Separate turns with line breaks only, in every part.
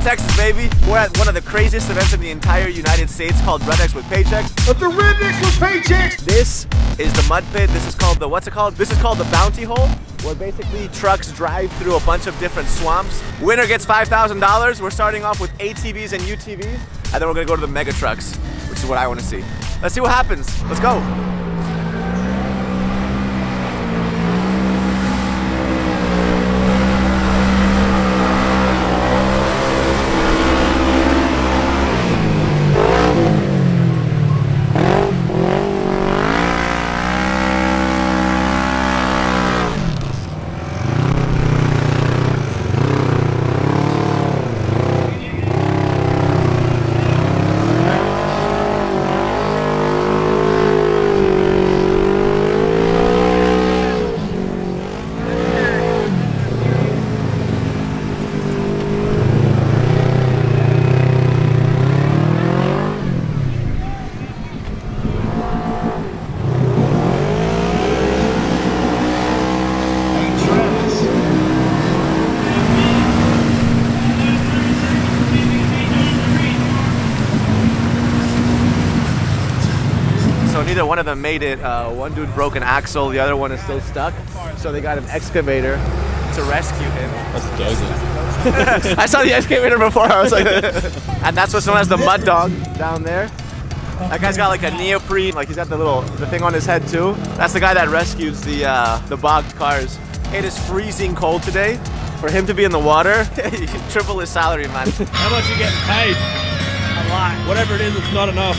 Texas, baby. We're at one of the craziest events in the entire United States called Rednecks with Paychecks.
But the Rednecks with Paychecks!
This is the mud pit. This is called the, what's it called? This is called the Bounty Hole, where basically trucks drive through a bunch of different swamps. Winner gets $5,000. We're starting off with ATVs and UTVs, and then we're gonna go to the mega trucks, which is what I want to see. Let's see what happens. Let's go. Neither one of them made it. One dude broke an axle, the other one is still stuck. So they got an excavator to rescue him.
That's dozy.
I saw the excavator before, I was like, and that's what's known as the mud dog down there. That guy's got like a neoprene, like he's got the thing on his head too. That's the guy that rescues the bogged cars. It is freezing cold today. For him to be in the water, triple his salary, man.
How much you getting paid?
A lot.
Whatever it is, it's not enough.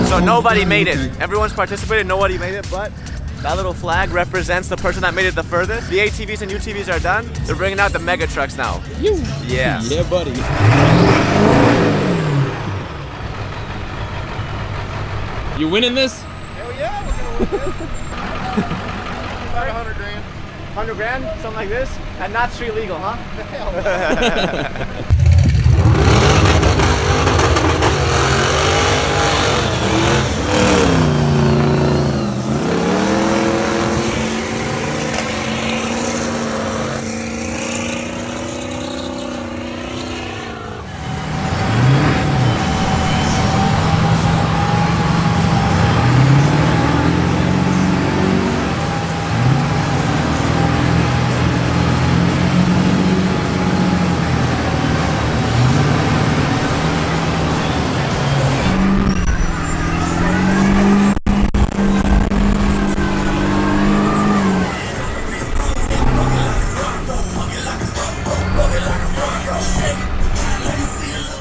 So nobody made it. Everyone's participated, nobody made it, but that little flag represents the person that made it the furthest. The ATVs and UTVs are done. They're bringing out the mega trucks now. Yeah. Yeah, buddy. You winning this?
Hell yeah, we're gonna win this. About 100 grand. 100 grand? Something like this? And not street legal, huh? Hell no.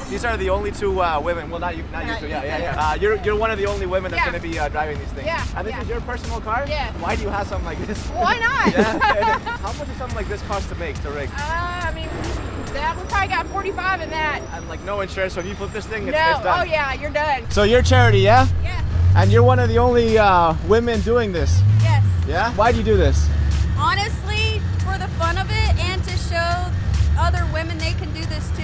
These are the only two women. Well, not you two. Yeah. You're one of the only women that's going to be driving these things.
Yeah.
And this is your personal car?
Yeah.
Why do you have something like this?
Why not?
Yeah. How much does something like this cost to make, to rig?
I mean, that we probably got 45 in that.
And like no insurance, so if you flip this thing, it's
No.
done.
Oh yeah, you're done.
So you're charity, yeah?
Yeah.
And you're one of the only women doing this.
Yes.
Yeah? Why do you do this?
Honestly, for the fun of it and to show other women they can do this too,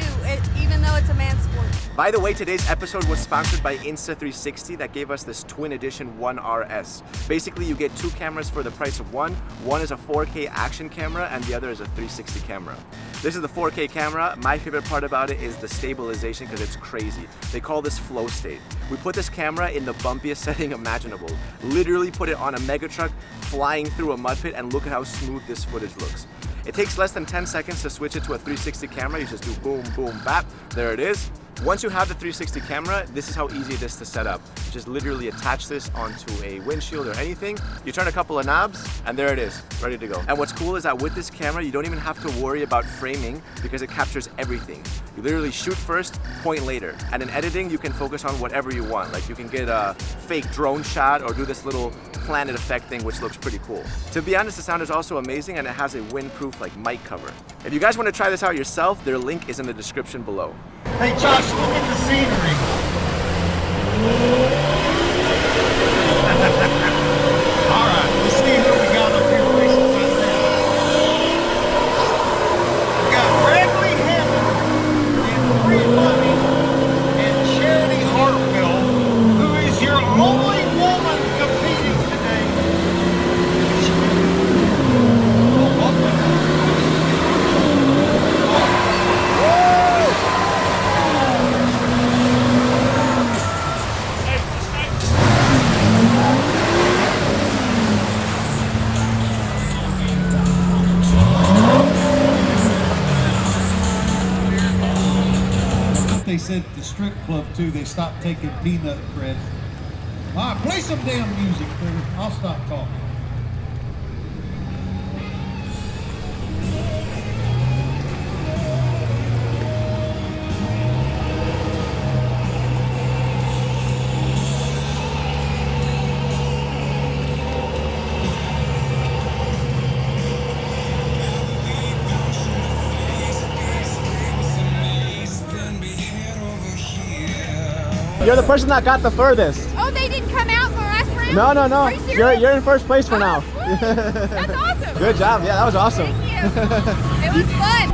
even though it's a man's sport.
By the way, today's episode was sponsored by Insta360 that gave us this twin edition 1RS. Basically, you get two cameras for the price of one. One is a 4K action camera and the other is a 360 camera. This is the 4K camera. My favorite part about it is the stabilization because it's crazy. They call this flow state. We put this camera in the bumpiest setting imaginable. Literally put it on a mega truck flying through a mud pit and look at how smooth this footage looks. It takes less than 10 seconds to switch it to a 360 camera. You just do boom, boom, bap. There it is. Once you have the 360 camera, this is how easy it is to set up. Just literally attach this onto a windshield or anything. You turn a couple of knobs and there it is, ready to go. And what's cool is that with this camera, you don't even have to worry about framing because it captures everything. You literally shoot first, point later. And in editing, you can focus on whatever you want. Like you can get a fake drone shot or do this little planet effect thing, which looks pretty cool. To be honest, the sound is also amazing and it has a windproof like mic cover. If you guys want to try this out yourself, their link is in the description below.
Hey Josh, look at the scenery. they said at the strip club too, they stopped taking peanut credit. All right, play some damn music, Critter. I'll stop talking.
You're the person that got the furthest.
Oh, they didn't come out in the last round?
No, no, no.
Are you serious?
You're in first place for now.
Woo. That's awesome.
Good job. Yeah, that was awesome.
Thank you. It was fun.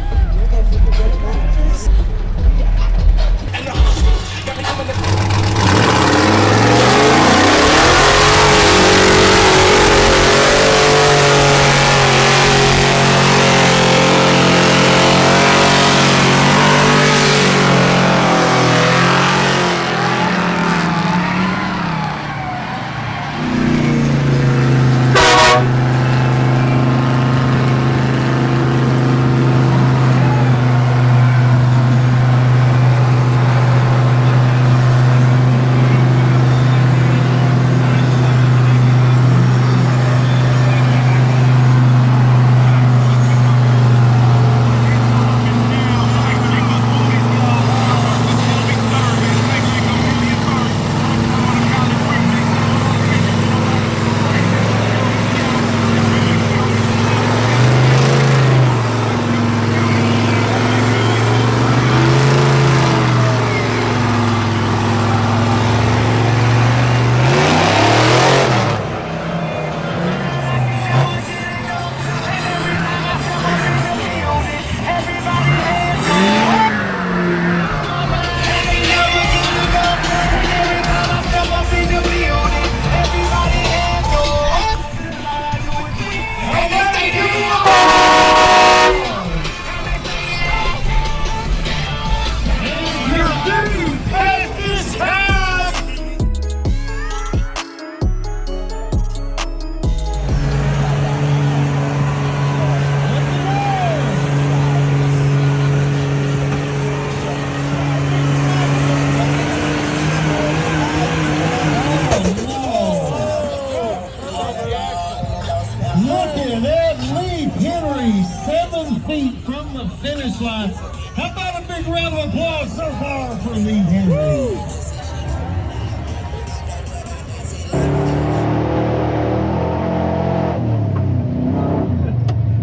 From the finish line. How about a big round of applause so far for Lee Henry?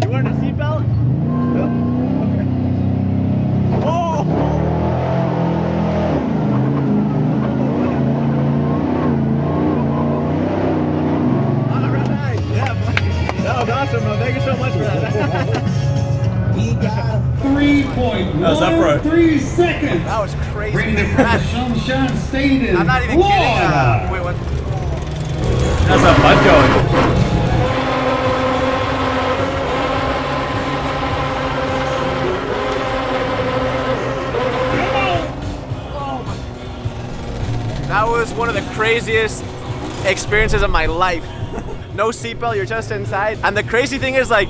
You wearing a seatbelt? No. Oh! All right. Yeah, that was awesome, bro. Thank you so much for that.
He got 3.13 seconds.
That was crazy.
Bringing it from the Sunshine State in
I'm not even
Florida.
kidding. Wait, what?
That's a mud going.
That was one of the craziest experiences of my life. No seatbelt, you're just inside. And the crazy thing is, like,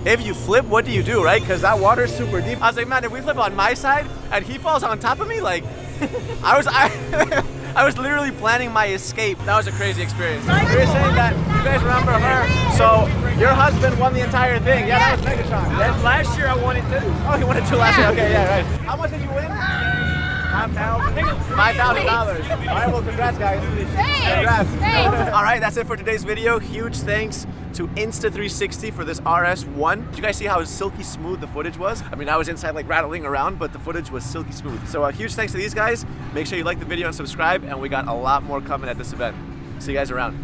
if you flip, what do you do, right? Because that water's super deep. I was like, man, if we flip on my side and he falls on top of me, like, I was literally planning my escape. That was a crazy experience. You were saying that you guys remember her. So your husband won the entire thing. Yeah, that was Megatron. And last year I won it too. Oh, he won it too last year. Okay, yeah, right. How much did you win? $5,000. All right, well, congrats, guys. Congrats.
Thanks.
All right, that's it for today's video. Huge thanks to Insta360 for this RS1. Did you guys see how silky smooth the footage was? I mean, I was inside like rattling around, but the footage was silky smooth. So a huge thanks to these guys. Make sure you like the video and subscribe, and we got a lot more coming at this event. See you guys around.